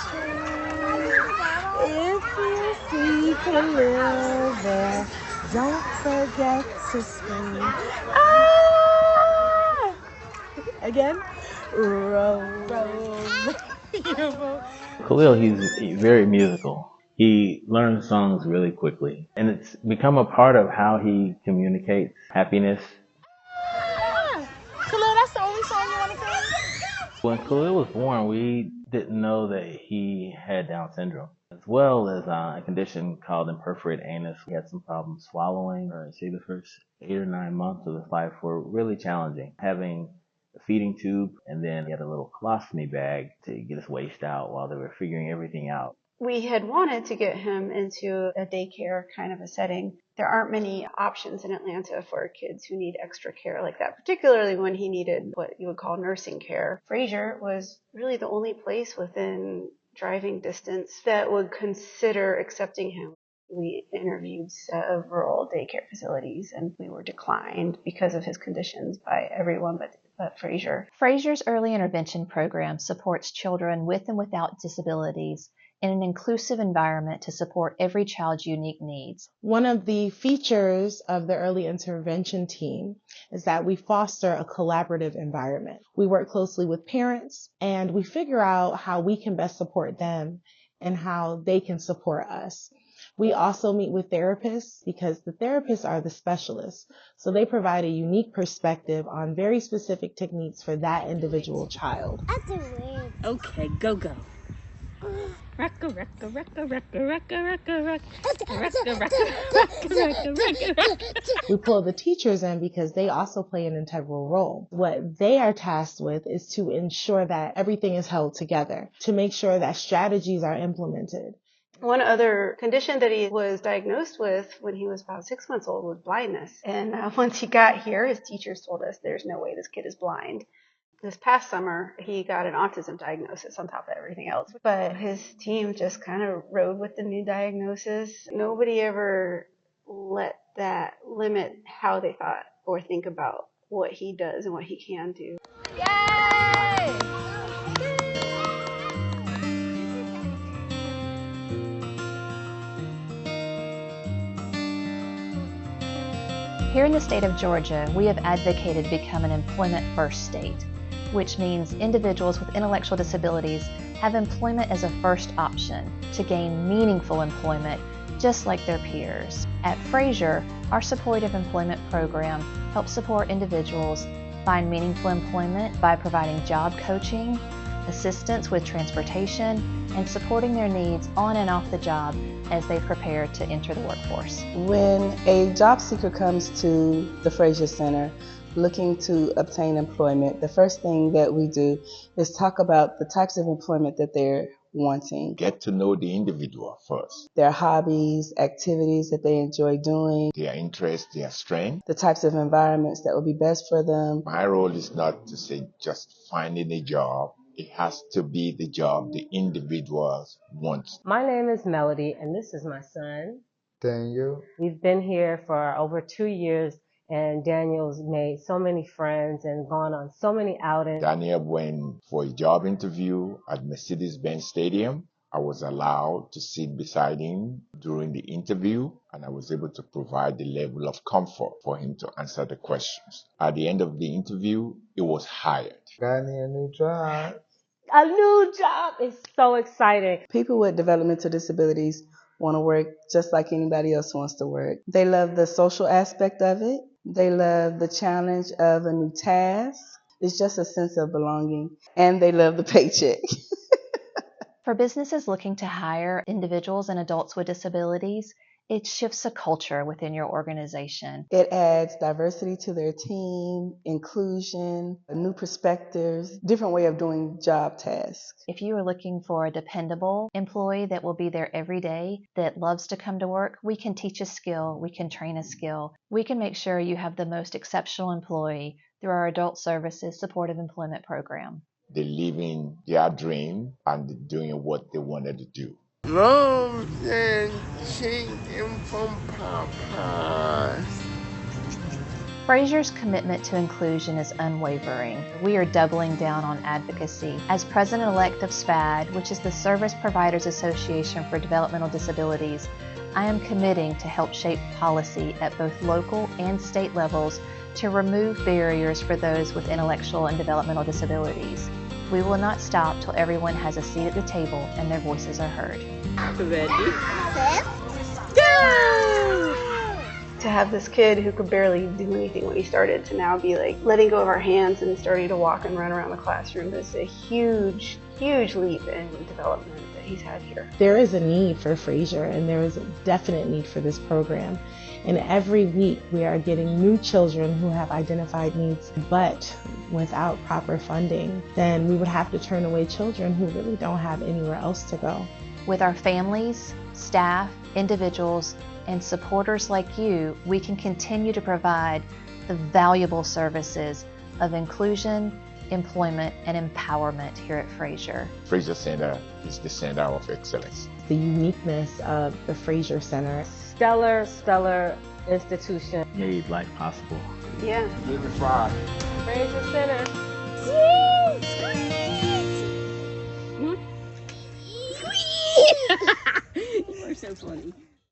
stream. If you see Khalil there, don't forget to scream. Ah! Again. Row, row, your boat. Khalil, he's very musical. He learns songs really quickly, and it's become a part of how he communicates happiness. Ah! Khalil, that's the only song you want to sing? When Khalil was born, we didn't know that he had Down syndrome, as well as a condition called imperforate anus. He had some problems swallowing, or say the first 8 or 9 months of his life were really challenging. Having a feeding tube, and then he had a little colostomy bag to get his waste out while they were figuring everything out. We had wanted to get him into a daycare kind of a setting. There aren't many options in Atlanta for kids who need extra care like that, particularly when he needed what you would call nursing care. Frazer was really the only place within driving distance that would consider accepting him. We interviewed several daycare facilities and we were declined because of his conditions by everyone but Frazer. Frazer's early intervention program supports children with and without disabilities in an inclusive environment to support every child's unique needs. One of the features of the early intervention team is that we foster a collaborative environment. We work closely with parents and we figure out how we can best support them and how they can support us. We also meet with therapists because the therapists are the specialists. So they provide a unique perspective on very specific techniques for that individual child. Okay, go. Rocka, rocka, rocka, rocka, rocka, rocka, rocka, rocka, rocka, rocka, rocka. We pull the teachers in because they also play an integral role. What they are tasked with is to ensure that everything is held together, to make sure that strategies are implemented. One other condition that he was diagnosed with when he was about 6 months old was blindness. And once he got here, his teachers told us there's no way this kid is blind. This past summer, he got an autism diagnosis on top of everything else. But his team just kind of rode with the new diagnosis. Nobody ever let that limit how they thought or think about what he does and what he can do. Yay! Here in the state of Georgia, we have advocated to become an employment-first state, which means individuals with intellectual disabilities have employment as a first option to gain meaningful employment just like their peers. At Frazer, our supportive employment program helps support individuals find meaningful employment by providing job coaching, assistance with transportation, and supporting their needs on and off the job as they prepare to enter the workforce. When a job seeker comes to the Frazer Center looking to obtain employment, the first thing that we do is talk about the types of employment that they're wanting. Get to know the individual first. Their hobbies, activities that they enjoy doing, Their interests, their strengths. the types of environments that would be best for them. My role is not to say just finding a job. It has to be the job the individuals want. My name is Melody, and this is my son, Daniel. We've been here for over 2 years, and Daniel's made so many friends and gone on so many outings. Daniel went for a job interview at Mercedes-Benz Stadium. I was allowed to sit beside him during the interview, and I was able to provide the level of comfort for him to answer the questions. At the end of the interview, he was hired. Got me a new job. A new job is so exciting. People with developmental disabilities want to work just like anybody else wants to work. They love the social aspect of it. They love the challenge of a new task. It's just a sense of belonging. And they love the paycheck. For businesses looking to hire individuals and adults with disabilities, it shifts a culture within your organization. It adds diversity to their team, inclusion, new perspectives, different way of doing job tasks. If you are looking for a dependable employee that will be there every day, that loves to come to work, we can teach a skill, we can train a skill. We can make sure you have the most exceptional employee through our Adult Services Supportive Employment Program. They're living their dream and doing what they wanted to do. Love and chicken from Popeyes. Frazer's commitment to inclusion is unwavering. We are doubling down on advocacy. As President-elect of SPAD, which is the Service Providers Association for Developmental Disabilities, I am committing to help shape policy at both local and state levels to remove barriers for those with intellectual and developmental disabilities. We will not stop till everyone has a seat at the table and their voices are heard. Ready? Go! To have this kid who could barely do anything when he started to now be like letting go of our hands and starting to walk and run around the classroom is a huge, huge leap in development that he's had here. There is a need for Frazer, and there is a definite need for this program. And every week we are getting new children who have identified needs, but without proper funding, then we would have to turn away children who really don't have anywhere else to go. With our families, staff, individuals, and supporters like you, we can continue to provide the valuable services of inclusion, employment, and empowerment here at Frazer. Frazer Center is the center of excellence. The uniqueness of the Frazer Center. Stellar institution. Made life possible. Yeah. Give it 5. Frazer Center. Woo!